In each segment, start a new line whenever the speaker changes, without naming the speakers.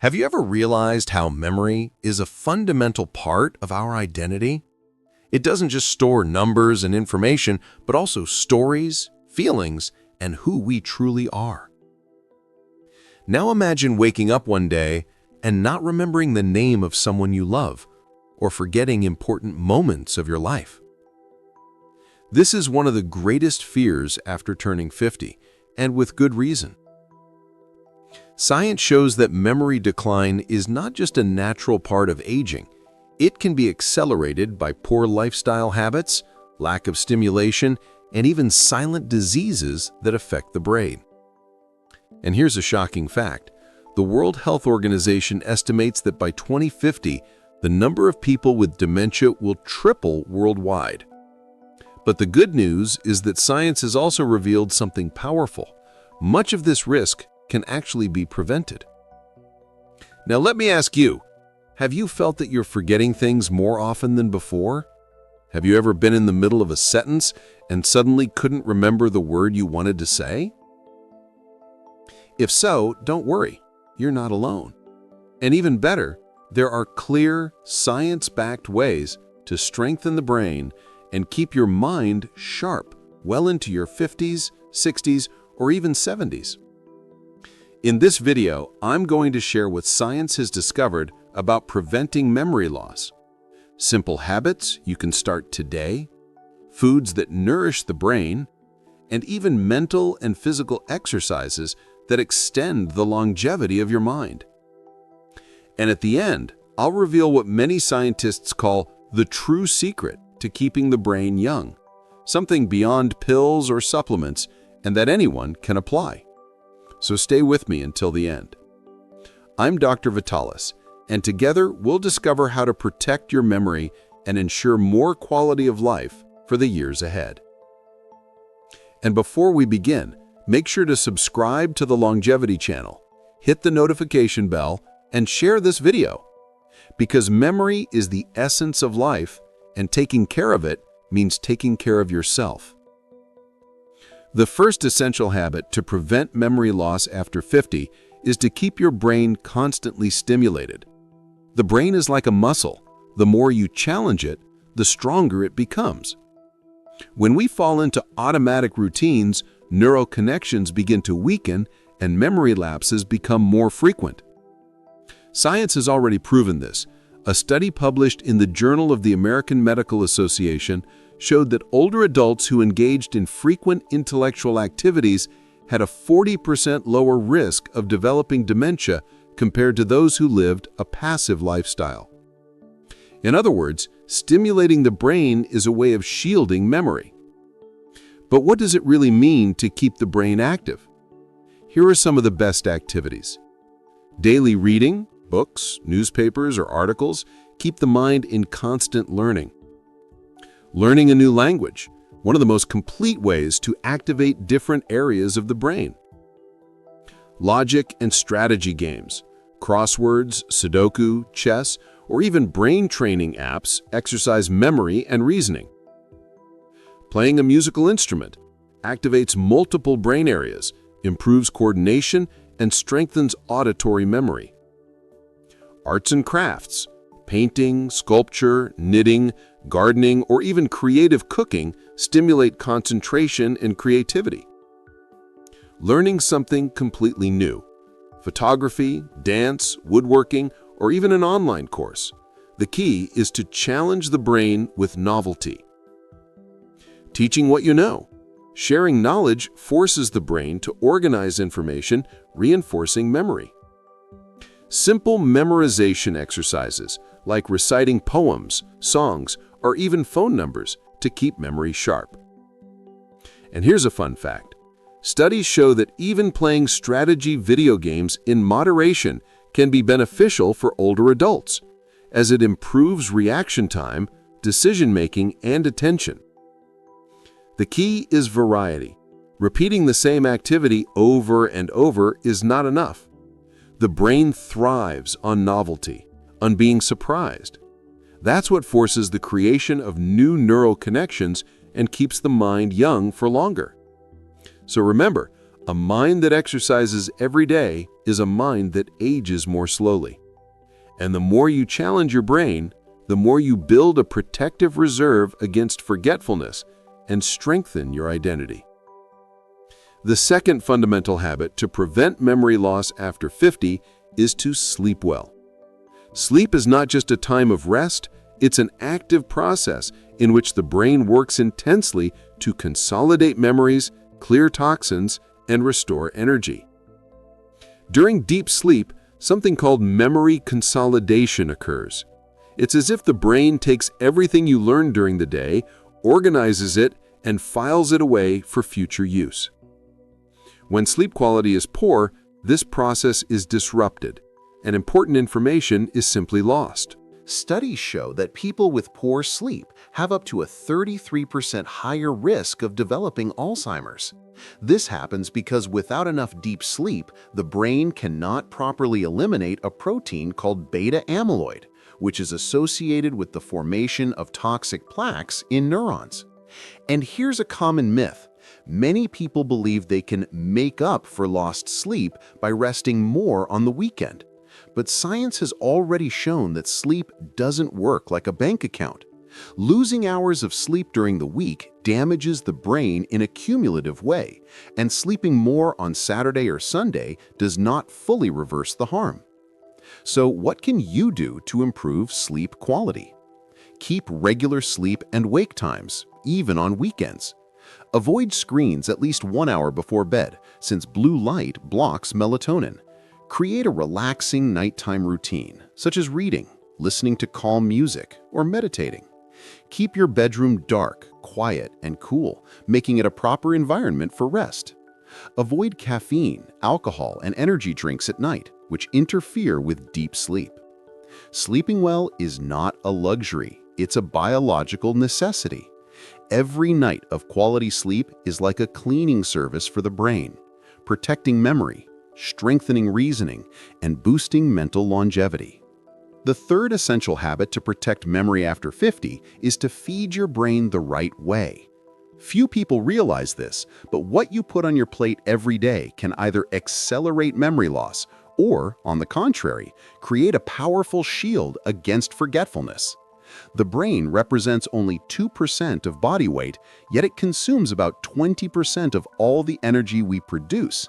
Have you ever realized how memory is a fundamental part of our identity? It doesn't just store numbers and information, but also stories, feelings, and who we truly are. Now imagine waking up one day and not remembering the name of someone you love, or forgetting important moments of your life. This is one of the greatest fears after turning 50, and with good reason. Science shows that memory decline is not just a natural part of aging. It can be accelerated by poor lifestyle habits, lack of stimulation, and even silent diseases that affect the brain. And here's a shocking fact. The World Health Organization estimates that by 2050, the number of people with dementia will triple worldwide. But the good news is that science has also revealed something powerful. Much of this risk can actually be prevented. Now let me ask you, have you felt that you're forgetting things more often than before? Have you ever been in the middle of a sentence and suddenly couldn't remember the word you wanted to say? If so, don't worry, you're not alone. And even better, there are clear, science-backed ways to strengthen the brain and keep your mind sharp well into your 50s, 60s, or even 70s. In this video, I'm going to share what science has discovered about preventing memory loss. Simple habits you can start today, foods that nourish the brain, and even mental and physical exercises that extend the longevity of your mind. And at the end, I'll reveal what many scientists call the true secret to keeping the brain young, something beyond pills or supplements, and that anyone can apply. So stay with me until the end. I'm Dr. Vitallis, and together we'll discover how to protect your memory and ensure more quality of life for the years ahead. And before we begin, make sure to subscribe to the Longevity channel, hit the notification bell, and share this video. Because memory is the essence of life, and taking care of it means taking care of yourself. The first essential habit to prevent memory loss after 50 is to keep your brain constantly stimulated. The brain is like a muscle. The more you challenge it, the stronger it becomes. When we fall into automatic routines, neural connections begin to weaken and memory lapses become more frequent. Science has already proven this. A study published in the Journal of the American Medical Association showed that older adults who engaged in frequent intellectual activities had a 40% lower risk of developing dementia compared to those who lived a passive lifestyle. In other words, stimulating the brain is a way of shielding memory. But what does it really mean to keep the brain active? Here are some of the best activities. Daily reading, books, newspapers, or articles keep the mind in constant learning. Learning a new language, one of the most complete ways to activate different areas of the brain. Logic and strategy games, crosswords, Sudoku, chess, or even brain training apps exercise memory and reasoning. Playing a musical instrument activates multiple brain areas, improves coordination, and strengthens auditory memory. Arts and crafts, painting, sculpture, knitting, gardening, or even creative cooking stimulate concentration and creativity. Learning something completely new, photography, dance, woodworking, or even an online course. The key is to challenge the brain with novelty. Teaching what you know. Sharing knowledge forces the brain to organize information, reinforcing memory. Simple memorization exercises like reciting poems, songs, or even phone numbers to keep memory sharp. And here's a fun fact. Studies show that even playing strategy video games in moderation can be beneficial for older adults, as it improves reaction time, decision-making, and attention. The key is variety. Repeating the same activity over and over is not enough. The brain thrives on novelty, on being surprised. That's what forces the creation of new neural connections and keeps the mind young for longer. So remember, A mind that exercises every day is a mind that ages more slowly. And the more you challenge your brain, the more you build a protective reserve against forgetfulness and strengthen your identity. The second fundamental habit to prevent memory loss after 50 is to sleep well. Sleep is not just a time of rest, it's an active process in which the brain works intensely to consolidate memories, clear toxins, and restore energy. During deep sleep, something called memory consolidation occurs. It's as if the brain takes everything you learned during the day, organizes it, and files it away for future use. When sleep quality is poor, this process is disrupted, and important information is simply lost.
Studies show that people with poor sleep have up to a 33% higher risk of developing Alzheimer's. This happens because without enough deep sleep, the brain cannot properly eliminate a protein called beta amyloid, which is associated with the formation of toxic plaques in neurons. And here's a common myth. Many people believe they can make up for lost sleep by resting more on the weekend. But science has already shown that sleep doesn't work like a bank account. Losing hours of sleep during the week damages the brain in a cumulative way, and sleeping more on Saturday or Sunday does not fully reverse the harm. So what can you do to improve sleep quality? Keep regular sleep and wake times, even on weekends. Avoid screens at least 1 hour before bed, since blue light blocks melatonin. Create a relaxing nighttime routine, such as reading, listening to calm music, or meditating. Keep your bedroom dark, quiet, and cool, making it a proper environment for rest. Avoid caffeine, alcohol, and energy drinks at night, which interfere with deep sleep. Sleeping well is not a luxury, it's a biological necessity. Every night of quality sleep is like a cleaning service for the brain, protecting memory, strengthening reasoning, and boosting mental longevity. The third essential habit to protect memory after 50 is to feed your brain the right way. Few people realize this, but what you put on your plate every day can either accelerate memory loss or, on the contrary, create a powerful shield against forgetfulness. The brain represents only 2% of body weight, yet it consumes about 20% of all the energy we produce.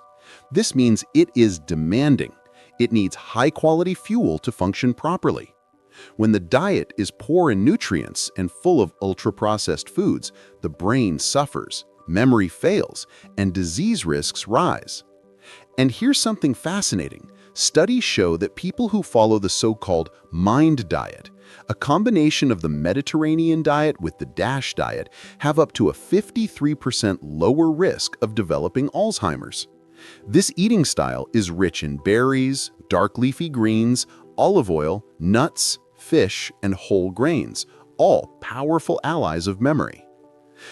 This means it is demanding. It needs high-quality fuel to function properly. When the diet is poor in nutrients and full of ultra-processed foods, the brain suffers, memory fails, and disease risks rise. And here's something fascinating. Studies show that people who follow the so-called MIND diet, a combination of the Mediterranean diet with the DASH diet, have up to a 53% lower risk of developing Alzheimer's. This eating style is rich in berries, dark leafy greens, olive oil, nuts, fish, and whole grains, all powerful allies of memory.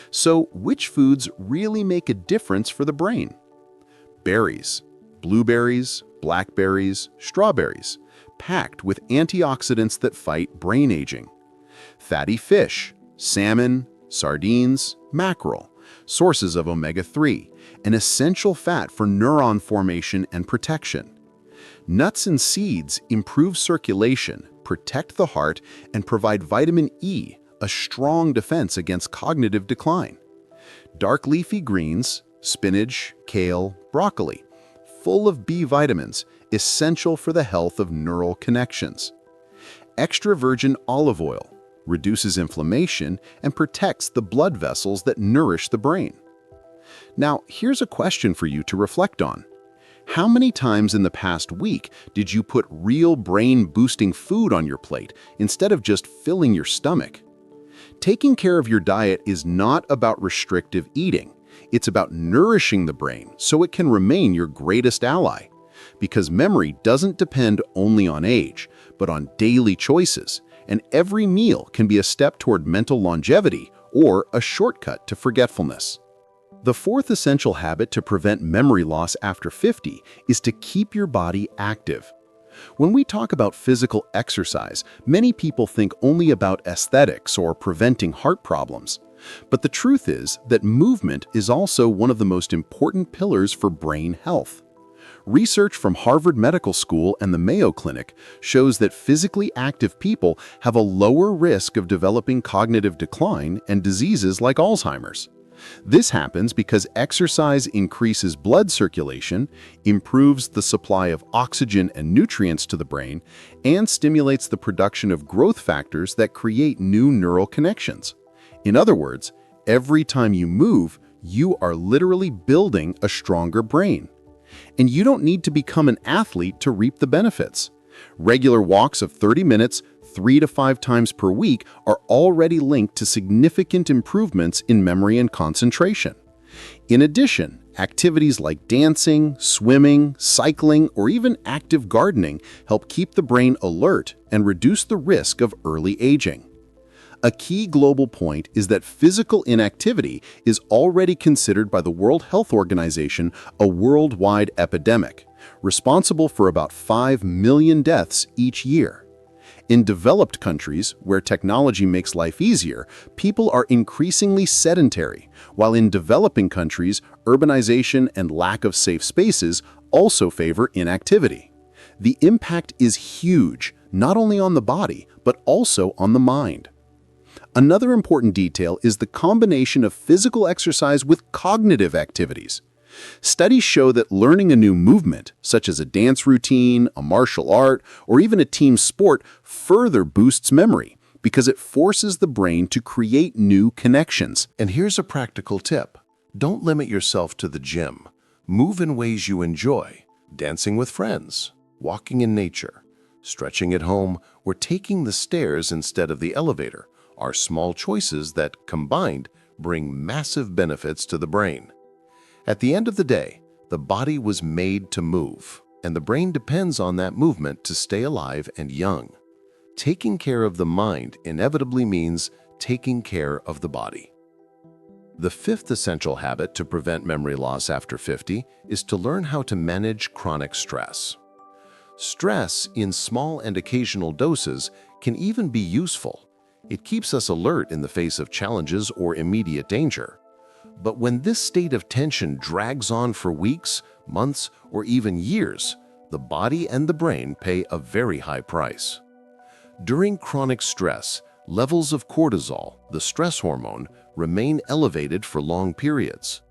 So, which foods really make a difference for the brain? Berries, blueberries, blackberries, strawberries, packed with antioxidants that fight brain aging. Fatty fish, salmon, sardines, mackerel, sources of omega-3, an essential fat for neuron formation and protection. Nuts and seeds improve circulation, protect the heart, and provide vitamin E, a strong defense against cognitive decline. Dark leafy greens, spinach, kale, broccoli, full of B vitamins, essential for the health of neural connections. Extra virgin olive oil reduces inflammation and protects the blood vessels that nourish the brain. Now, here's a question for you to reflect on. How many times in the past week did you put real brain-boosting food on your plate instead of just filling your stomach? Taking care of your diet is not about restrictive eating. It's about nourishing the brain so it can remain your greatest ally. Because memory doesn't depend only on age, but on daily choices, and every meal can be a step toward mental longevity or a shortcut to forgetfulness. The fourth essential habit to prevent memory loss after 50 is to keep your body active. When we talk about physical exercise, many people think only about aesthetics or preventing heart problems. But the truth is that movement is also one of the most important pillars for brain health. Research from Harvard Medical School and the Mayo Clinic shows that physically active people have a lower risk of developing cognitive decline and diseases like Alzheimer's. This happens because exercise increases blood circulation, improves the supply of oxygen and nutrients to the brain, and stimulates the production of growth factors that create new neural connections. In other words, every time you move, you are literally building a stronger brain. And you don't need to become an athlete to reap the benefits. Regular walks of 30 minutes, 3 to 5 times per week are already linked to significant improvements in memory and concentration. In addition, activities like dancing, swimming, cycling, or even active gardening help keep the brain alert and reduce the risk of early aging. A key global point is that physical inactivity is already considered by the World Health Organization a worldwide epidemic, responsible for about 5 million deaths each year. In developed countries, where technology makes life easier, people are increasingly sedentary, while in developing countries, urbanization and lack of safe spaces also favor inactivity. The impact is huge, not only on the body, but also on the mind. Another important detail is the combination of physical exercise with cognitive activities. Studies show that learning a new movement, such as a dance routine, a martial art, or even a team sport, further boosts memory because it forces the brain to create new connections.
And here's a practical tip. Don't limit yourself to the gym. Move in ways you enjoy, dancing with friends, walking in nature, stretching at home, or taking the stairs instead of the elevator are small choices that, combined, bring massive benefits to the brain. At the end of the day, the body was made to move, and the brain depends on that movement to stay alive and young. Taking care of the mind inevitably means taking care of the body. The fifth essential habit to prevent memory loss after 50 is to learn how to manage chronic stress. Stress, in small and occasional doses, can even be useful. It keeps us alert in the face of challenges or immediate danger. But when this state of tension drags on for weeks, months, or even years, the body and the brain pay a very high price. During chronic stress, levels of cortisol, the stress hormone, remain elevated for long periods.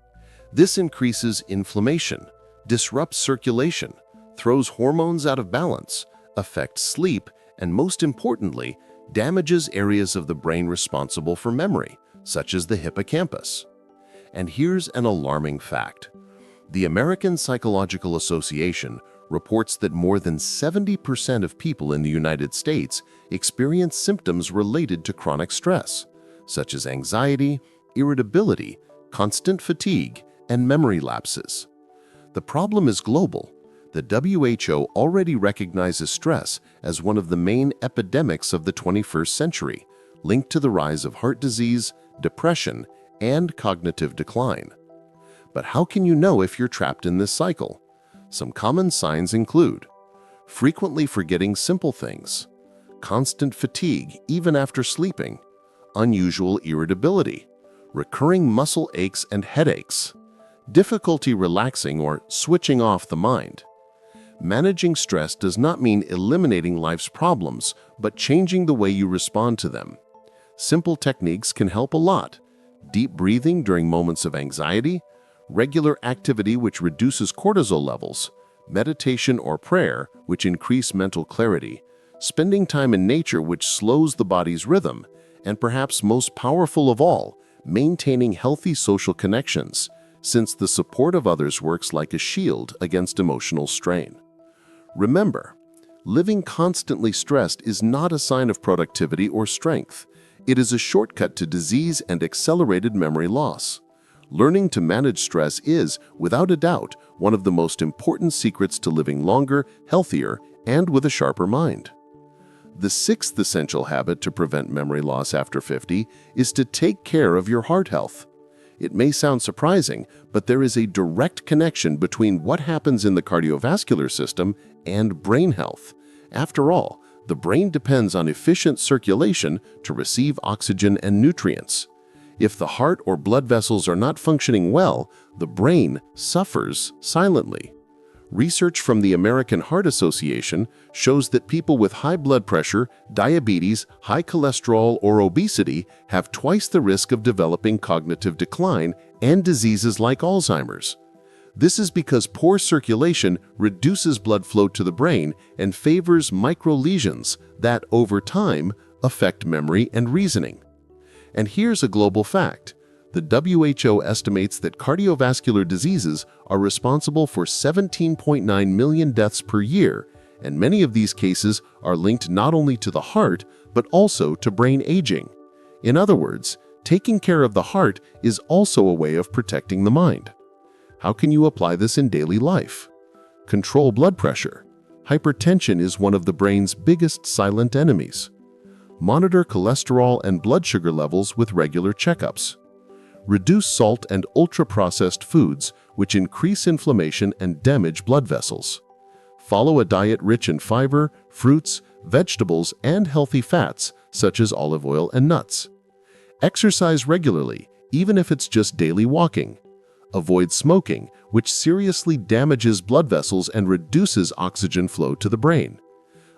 This increases inflammation, disrupts circulation, throws hormones out of balance, affects sleep, and most importantly, damages areas of the brain responsible for memory, such as the hippocampus. And here's an alarming fact. The American Psychological Association reports that more than 70% of people in the United States experience symptoms related to chronic stress, such as anxiety, irritability, constant fatigue, and memory lapses. The problem is global. The WHO already recognizes stress as one of the main epidemics of the 21st century, linked to the rise of heart disease, depression, and cognitive decline. But how can you know if you're trapped in this cycle? Some common signs include frequently forgetting simple things, constant fatigue even after sleeping, unusual irritability, recurring muscle aches and headaches, difficulty relaxing or switching off the mind. Managing stress does not mean eliminating life's problems, but changing the way you respond to them. Simple techniques can help a lot. Deep breathing during moments of anxiety, regular activity which reduces cortisol levels, meditation or prayer which increase mental clarity, spending time in nature which slows the body's rhythm, and perhaps most powerful of all, maintaining healthy social connections, since the support of others works like a shield against emotional strain. Remember, living constantly stressed is not a sign of productivity or strength. It is a shortcut to disease and accelerated memory loss. Learning to manage stress is, without a doubt, one of the most important secrets to living longer, healthier, and with a sharper mind. The sixth essential habit to prevent memory loss after 50 is to take care of your heart health. It may sound surprising, but there is a direct connection between what happens in the cardiovascular system and brain health. After all, the brain depends on efficient circulation to receive oxygen and nutrients.
If the heart or blood vessels are not functioning well, the brain suffers silently. Research from the American Heart Association shows that people with high blood pressure, diabetes, high cholesterol, or obesity have twice the risk of developing cognitive decline and diseases like Alzheimer's. This is because poor circulation reduces blood flow to the brain and favors microlesions that, over time, affect memory and reasoning. And here's a global fact. The WHO estimates that cardiovascular diseases are responsible for 17.9 million deaths per year, and many of these cases are linked not only to the heart, but also to brain aging. In other words, taking care of the heart is also a way of protecting the mind. How can you apply this in daily life? Control blood pressure. Hypertension is one of the brain's biggest silent enemies. Monitor cholesterol and blood sugar levels with regular checkups. Reduce salt and ultra-processed foods, which increase inflammation and damage blood vessels. Follow a diet rich in fiber, fruits, vegetables, and healthy fats, such as olive oil and nuts. Exercise regularly, even if it's just daily walking. Avoid smoking, which seriously damages blood vessels and reduces oxygen flow to the brain.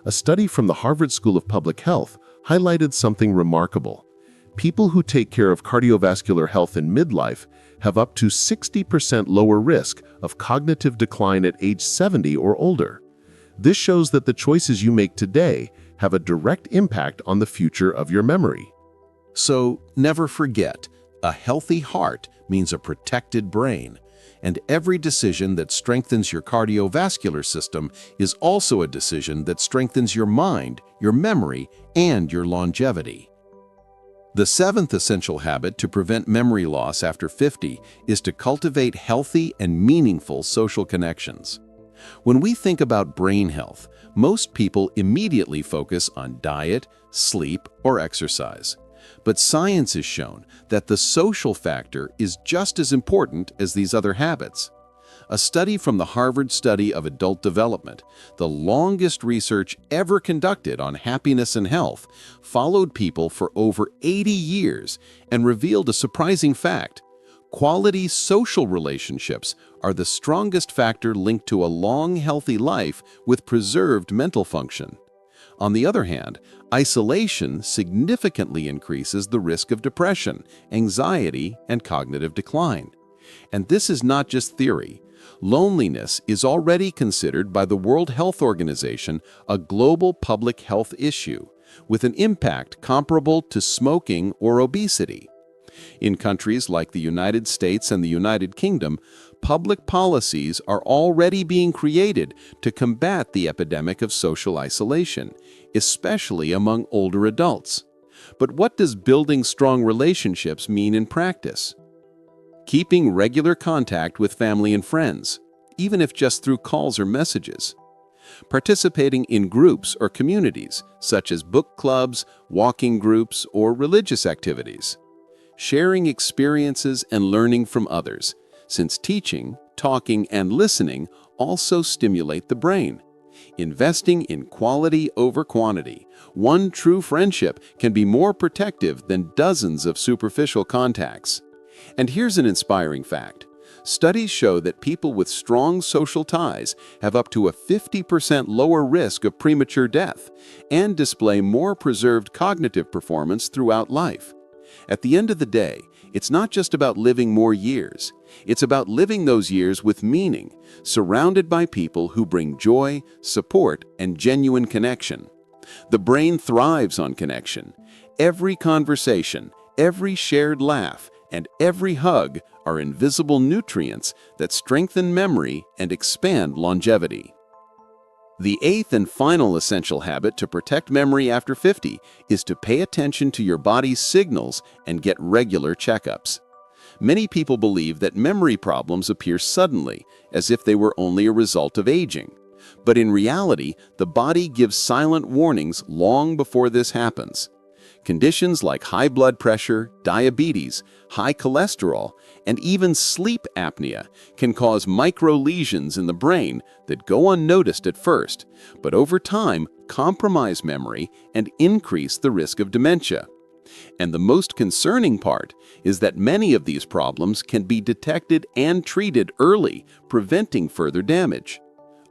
A study from the Harvard School of Public Health highlighted something remarkable. People who take care of cardiovascular health in midlife have up to 60% lower risk of cognitive decline at age 70 or older. This shows that the choices you make today have a direct impact on the future of your memory.
So never forget, a healthy heart means a protected brain, and every decision that strengthens your cardiovascular system is also a decision that strengthens your mind, your memory, and your longevity. The seventh essential habit to prevent memory loss after 50 is to cultivate healthy and meaningful social connections. When we think about brain health, most people immediately focus on diet, sleep, or exercise. But science has shown that the social factor is just as important as these other habits. A study from the Harvard Study of Adult Development, the longest research ever conducted on happiness and health, followed people for over 80 years and revealed a surprising fact. Quality social relationships are the strongest factor linked to a long, healthy life with preserved mental function. On the other hand, isolation significantly increases the risk of depression, anxiety, and cognitive decline. And this is not just theory. Loneliness is already considered by the World Health Organization a global public health issue, with an impact comparable to smoking or obesity. In countries like the United States and the United Kingdom, public policies are already being created to combat the epidemic of social isolation, especially among older adults. But what does building strong relationships mean in practice? Keeping regular contact with family and friends, even if just through calls or messages. Participating in groups or communities, such as book clubs, walking groups, or religious activities. Sharing experiences and learning from others, since teaching, talking, and listening also stimulate the brain. Investing in quality over quantity. One true friendship can be more protective than dozens of superficial contacts. And here's an inspiring fact. Studies show that people with strong social ties have up to a 50% lower risk of premature death and display more preserved cognitive performance throughout life. At the end of the day, it's not just about living more years. It's about living those years with meaning, surrounded by people who bring joy, support, and genuine connection. The brain thrives on connection. Every conversation, every shared laugh, and every hug are invisible nutrients that strengthen memory and expand longevity. The eighth and final essential habit to protect memory after 50 is to pay attention to your body's signals and get regular checkups. Many people believe that memory problems appear suddenly, as if they were only a result of aging. But in reality, the body gives silent warnings long before this happens. Conditions like high blood pressure, diabetes, high cholesterol, and even sleep apnea can cause microlesions in the brain that go unnoticed at first, but over time compromise memory and increase the risk of dementia.
And the most concerning part is that many of these problems can be detected and treated early, preventing further damage.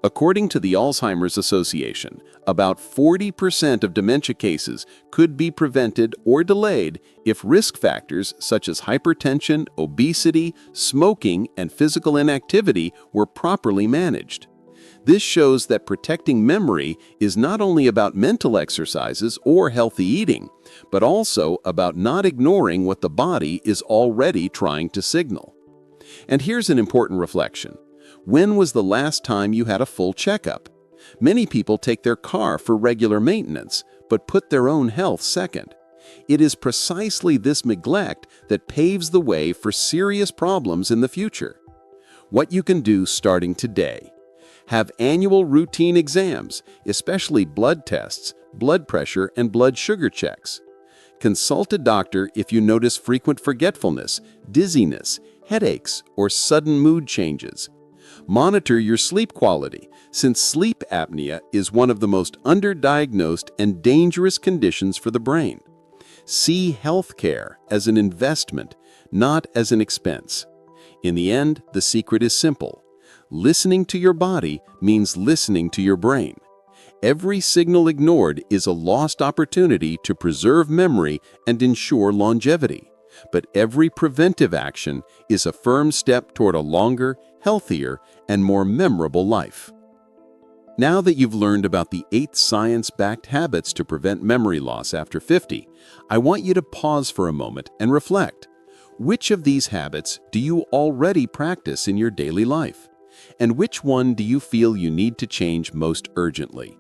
According to the Alzheimer's Association, about 40% of dementia cases could be prevented or delayed if risk factors such as hypertension, obesity, smoking, and physical inactivity were properly managed. This shows that protecting memory is not only about mental exercises or healthy eating, but also about not ignoring what the body is already trying to signal. And here's an important reflection. When was the last time you had a full checkup? Many people take their car for regular maintenance, but put their own health second. It is precisely this neglect that paves the way for serious problems in the future. What you can do starting today. Have annual routine exams, especially blood tests, blood pressure, and blood sugar checks. Consult a doctor if you notice frequent forgetfulness, dizziness, headaches, or sudden mood changes. Monitor your sleep quality, since sleep apnea is one of the most underdiagnosed and dangerous conditions for the brain. See healthcare as an investment, not as an expense. In the end, the secret is simple. Listening to your body means listening to your brain. Every signal ignored is a lost opportunity to preserve memory and ensure longevity. But every preventive action is a firm step toward a longer, healthier, and more memorable life. Now that you've learned about the 8 science-backed habits to prevent memory loss after 50, I want you to pause for a moment and reflect. Which of these habits do you already practice in your daily life? And which one do you feel you need to change most urgently?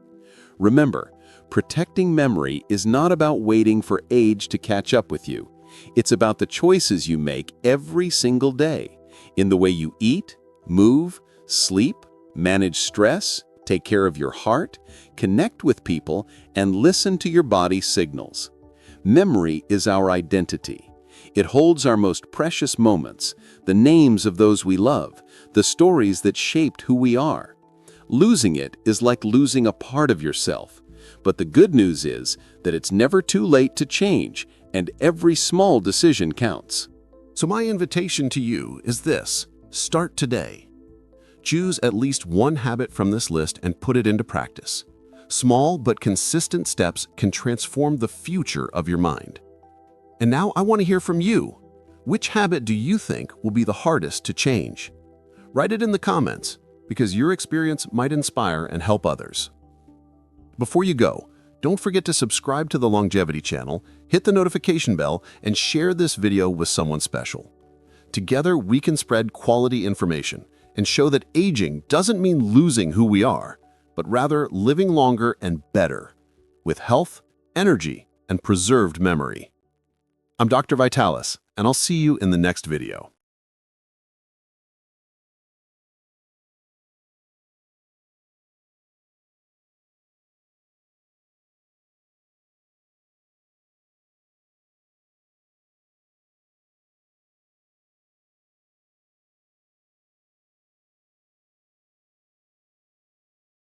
Remember, protecting memory is not about waiting for age to catch up with you. It's about the choices you make every single day, in the way you eat, move, sleep, manage stress, take care of your heart, connect with people, and listen to your body's signals. Memory is our identity. It holds our most precious moments, the names of those we love, the stories that shaped who we are. Losing it is like losing a part of yourself. But the good news is that it's never too late to change, and every small decision counts.
So my invitation to you is this: start today. Choose at least one habit from this list and put it into practice. Small but consistent steps can transform the future of your mind. And now I want to hear from you. Which habit do you think will be the hardest to change? Write it in the comments, because your experience might inspire and help others. Before you go, don't forget to subscribe to the Longevity channel, hit the notification bell, and share this video with someone special. Together, we can spread quality information and show that aging doesn't mean losing who we are, but rather living longer and better, with health, energy, and preserved memory. I'm Dr. Vitallis, and I'll see you in the next video.